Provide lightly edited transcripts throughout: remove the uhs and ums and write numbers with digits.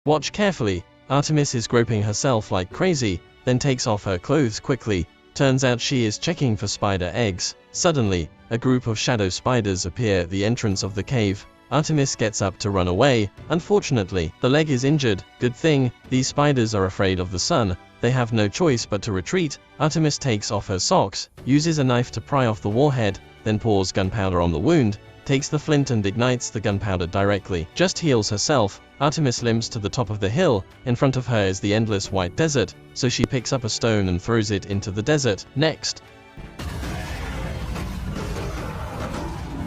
Watch carefully. Artemis is groping herself like crazy, then takes off her clothes quickly. Turns out she is checking for spider eggs. Suddenly, a group of shadow spiders appear at the entrance of the cave. Artemis gets up to run away. Unfortunately, the leg is injured. Good thing, these spiders are afraid of the sun. They have no choice but to retreat. Artemis takes off her socks, uses a knife to pry off the warhead, then pours gunpowder on the wound, takes the flint and ignites the gunpowder directly. Just heals herself. Artemis limps to the top of the hill. In front of her is the endless white desert, so she picks up a stone and throws it into the desert. Next.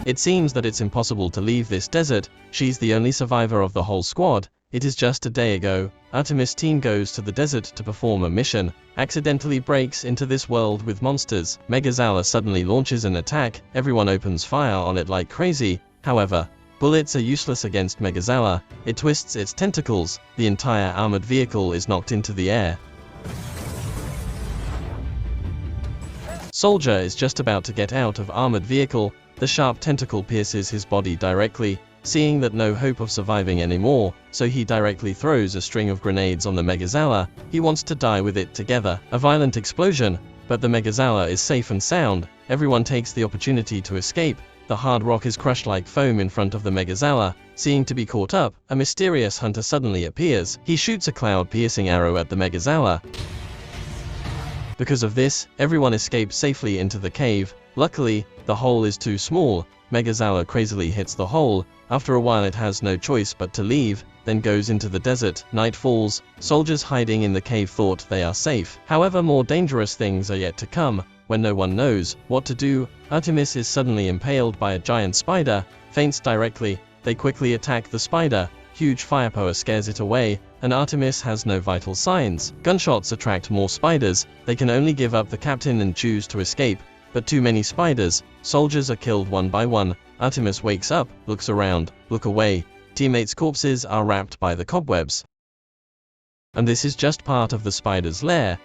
It seems that it's impossible to leave this desert. She's the only survivor of the whole squad. It is just a day ago. Artemis' team goes to the desert to perform a mission, accidentally breaks into this world with monsters. Megazawa suddenly launches an attack. Everyone opens fire on it like crazy. However, bullets are useless against Megazawa. It twists its tentacles. The entire armored vehicle is knocked into the air. Soldier is just about to get out of armored vehicle. The sharp tentacle pierces his body directly. Seeing that no hope of surviving anymore, so he directly throws a string of grenades on the Megazawa. He wants to die with it together. A violent explosion, but the Megazawa is safe and sound. Everyone takes the opportunity to escape. The hard rock is crushed like foam in front of the Megazawa. Seeing to be caught up, a mysterious hunter suddenly appears. He shoots a cloud-piercing arrow at the Megazawa. Because of this, everyone escapes safely into the cave. Luckily, the hole is too small. Megazawa crazily hits the hole. After a while it has no choice but to leave, then goes into the desert. Night falls. Soldiers hiding in the cave thought they are safe. However, more dangerous things are yet to come. When no one knows what to do, Artemis is suddenly impaled by a giant spider, faints directly. They quickly attack the spider. Huge firepower scares it away, and Artemis has no vital signs. Gunshots attract more spiders. They can only give up the captain and choose to escape. But too many spiders. Soldiers are killed one by one. Artemis wakes up, looks around, look away. Teammates' corpses are wrapped by the cobwebs. And this is just part of the spider's lair.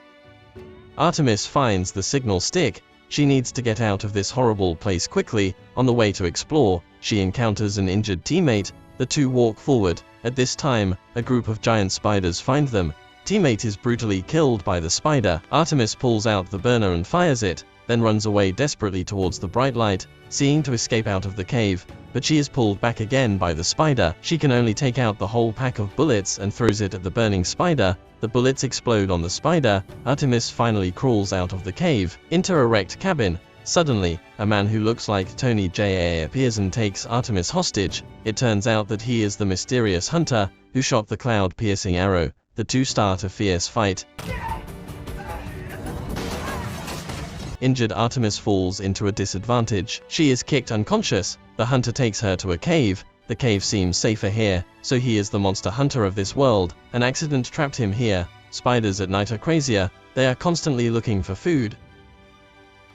Artemis finds the signal stick. She needs to get out of this horrible place quickly. On the way to explore, she encounters an injured teammate. The two walk forward. At this time, a group of giant spiders find them. Teammate is brutally killed by the spider. Artemis pulls out the burner and fires it, then runs away desperately towards the bright light, seeking to escape out of the cave, but she is pulled back again by the spider. She can only take out the whole pack of bullets and throws it at the burning spider. The bullets explode on the spider. Artemis finally crawls out of the cave, into a wrecked cabin. Suddenly, a man who looks like Tony Jaa appears and takes Artemis hostage. It turns out that he is the mysterious hunter who shot the cloud-piercing arrow. The two start a fierce fight. Injured Artemis falls into a disadvantage. She is kicked unconscious. The hunter takes her to a cave. The cave seems safer here, so he is the monster hunter of this world. An accident trapped him here. Spiders at night are crazier. They are constantly looking for food.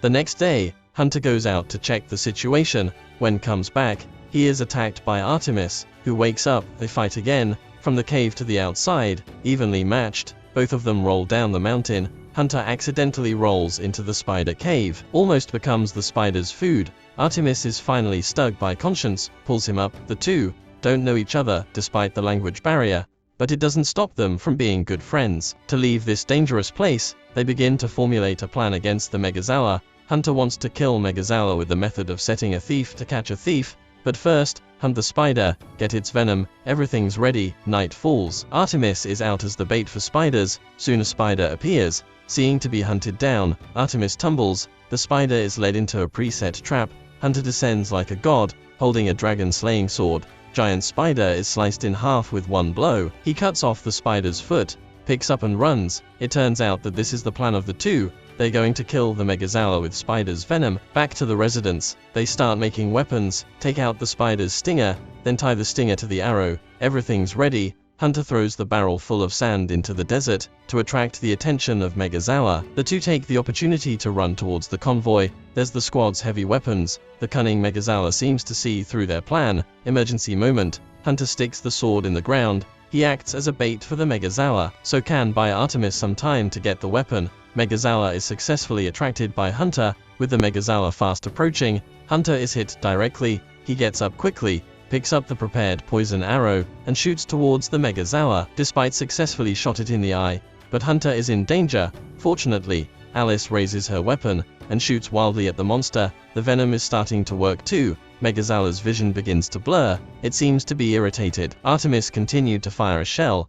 The next day, Hunter goes out to check the situation. When comes back, he is attacked by Artemis, who wakes up. They fight again, from the cave to the outside, evenly matched. Both of them roll down the mountain. Hunter accidentally rolls into the spider cave, almost becomes the spider's food. Artemis is finally stuck by conscience, pulls him up. The two don't know each other, despite the language barrier, but it doesn't stop them from being good friends. To leave this dangerous place, they begin to formulate a plan against the Megazawa. Hunter wants to kill Megazawa with the method of setting a thief to catch a thief, but first, hunt the spider, get its venom. Everything's ready. Night falls. Artemis is out as the bait for spiders. Soon a spider appears. Seeing to be hunted down, Artemis tumbles. The spider is led into a preset trap. Hunter descends like a god, holding a dragon-slaying sword. Giant spider is sliced in half with one blow. He cuts off the spider's foot, picks up and runs. It turns out that this is the plan of the two. They're going to kill the Megazawa with spider's venom. Back to the residence, they start making weapons, take out the spider's stinger, then tie the stinger to the arrow. Everything's ready. Hunter throws the barrel full of sand into the desert to attract the attention of Megazawa. The two take the opportunity to run towards the convoy. There's the squad's heavy weapons. The cunning Megazawa seems to see through their plan. Emergency moment. Hunter sticks the sword in the ground. He acts as a bait for the Megazawa, so can buy Artemis some time to get the weapon. Megazawa is successfully attracted by Hunter. With the Megazawa fast approaching, Hunter is hit directly. He gets up quickly, picks up the prepared poison arrow, and shoots towards the Megazoa, despite successfully shot it in the eye. But Hunter is in danger. Fortunately, Alice raises her weapon, and shoots wildly at the monster. The venom is starting to work too. Megazoa's vision begins to blur. It seems to be irritated. Artemis continued to fire a shell.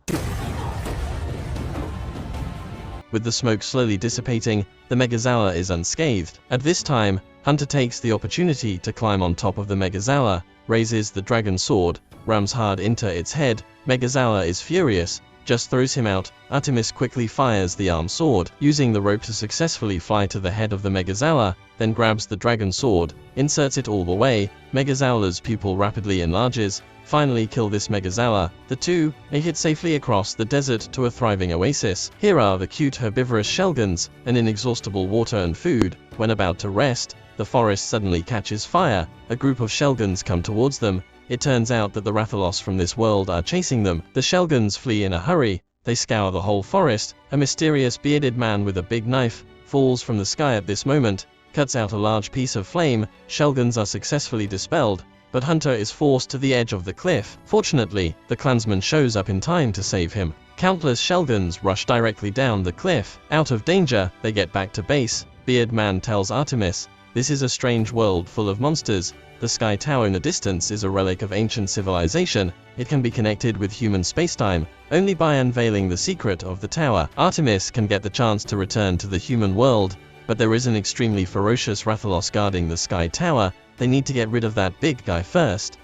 With the smoke slowly dissipating, the Megazoa is unscathed. At this time, Hunter takes the opportunity to climb on top of the Megazoa, raises the dragon sword, rams hard into its head. Megazoa is furious, just throws him out. Artemis quickly fires the arm sword, using the rope to successfully fly to the head of the Megazoa, then grabs the dragon sword, inserts it all the way. Megazoa's pupil rapidly enlarges. Finally kill this Megazoa. The two make it safely across the desert to a thriving oasis. Here are the cute herbivorous Shelgans, and inexhaustible water and food. When about to rest, the forest suddenly catches fire. A group of Shelgans come towards them. It turns out that the Rathalos from this world are chasing them. The Shelgans flee in a hurry. They scour the whole forest. A mysterious bearded man with a big knife falls from the sky at this moment, cuts out a large piece of flame. Shelgans are successfully dispelled, but Hunter is forced to the edge of the cliff. Fortunately, the clansman shows up in time to save him. Countless Shelgans rush directly down the cliff. Out of danger, they get back to base. Beard Man tells Artemis, "This is a strange world full of monsters. The Sky Tower in the distance is a relic of ancient civilization. It can be connected with human spacetime only by unveiling the secret of the tower." Artemis can get the chance to return to the human world, but there is an extremely ferocious Rathalos guarding the Sky Tower. They need to get rid of that big guy first.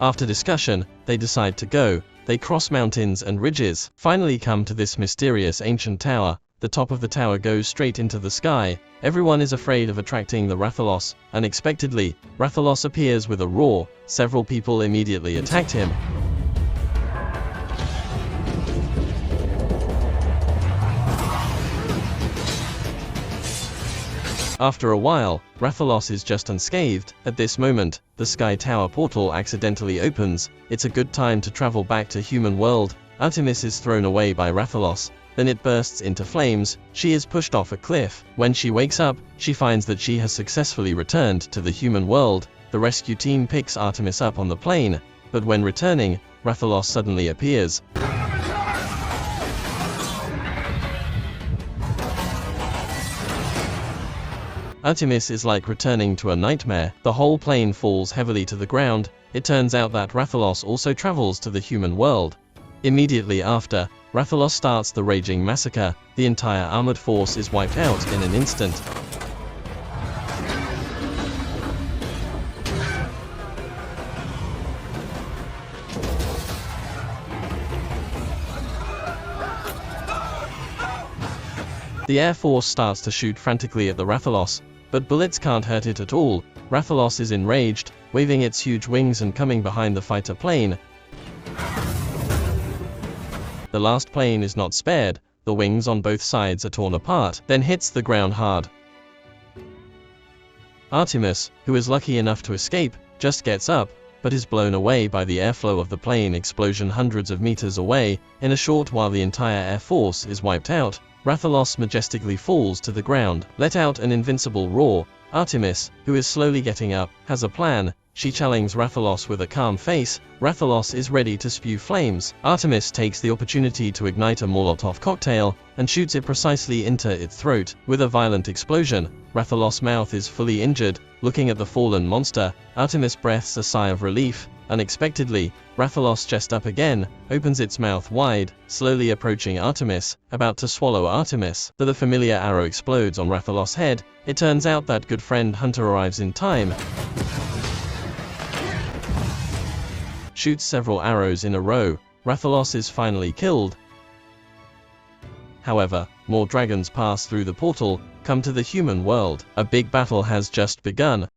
After discussion, they decide to go. They cross mountains and ridges, finally come to this mysterious ancient tower. The top of the tower goes straight into the sky. Everyone is afraid of attracting the Rathalos. Unexpectedly, Rathalos appears with a roar. Several people immediately attacked him. After a while, Rathalos is just unscathed. At this moment, the Sky Tower portal accidentally opens. It's a good time to travel back to human world. Artemis is thrown away by Rathalos. Then it bursts into flames. She is pushed off a cliff. When she wakes up, she finds that she has successfully returned to the human world. The rescue team picks Artemis up on the plane, but when returning, Rathalos suddenly appears. Artemis is like returning to a nightmare. The whole plane falls heavily to the ground. It turns out that Rathalos also travels to the human world. Immediately after, Rathalos starts the raging massacre. The entire armored force is wiped out in an instant. The Air Force starts to shoot frantically at the Rathalos, but bullets can't hurt it at all. Rathalos is enraged, waving its huge wings and coming behind the fighter plane. The last plane is not spared. The wings on both sides are torn apart, then hits the ground hard. Artemis, who is lucky enough to escape, just gets up, but is blown away by the airflow of the plane explosion hundreds of meters away. In a short while the entire Air Force is wiped out. Rathalos majestically falls to the ground, let out an invincible roar. Artemis, who is slowly getting up, has a plan. She challenges Rathalos with a calm face. Rathalos is ready to spew flames. Artemis takes the opportunity to ignite a Molotov cocktail, and shoots it precisely into its throat. With a violent explosion, Rathalos' mouth is fully injured. Looking at the fallen monster, Artemis breathes a sigh of relief. Unexpectedly, Rathalos just up again, opens its mouth wide, slowly approaching Artemis, about to swallow Artemis. The familiar arrow explodes on Rathalos' head. It turns out that good friend Hunter arrives in time, shoots several arrows in a row. Rathalos is finally killed. However, more dragons pass through the portal, come to the human world. A big battle has just begun.